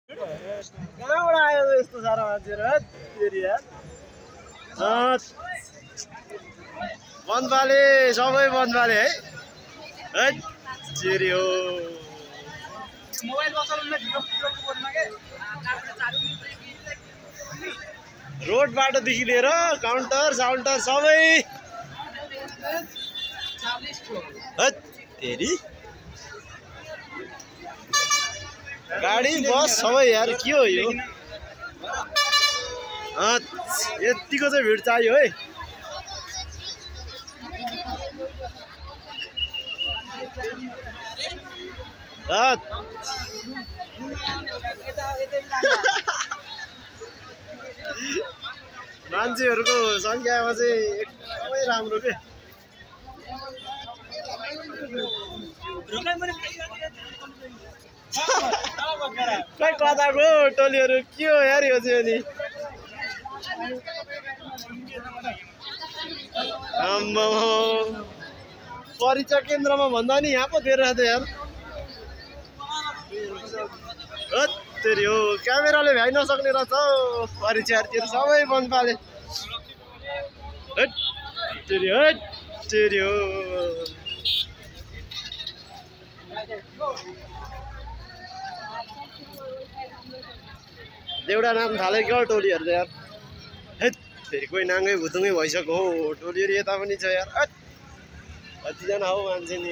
कहाँबाट आयो यस्तो साह्रो मान्छेहरू यार बन्दबाले सबै बन्दबाले है चेरी हो रोड बाटोदेखि लिएर काउन्टर साउन्टर सबै तेरी गाडी बस सबै यार के हो यो यतिको चाहिँ भिड चाहियो है मान्छेहरूको संख्यामा चाहिँ एकदमै राम्रो के खै कताको टोलीहरू के हो यार यो चाहिँ अनि परीक्षा केन्द्रमा भन्दा नि यहाँ पो धेरै छ यार तेरी हो क्यामेराले भ्याइ नसक्ने रहेछ परीक्षार्थीहरू सबै बन्द पाले तेरी हो देउडा नाम थाले क्या टोलीहरू त यार फेरि कोही नाङ्गै भुतुङ्गै भइसक्यो हो टोलीहरू यता पनि छ यार कतिजना हो मान्छे नि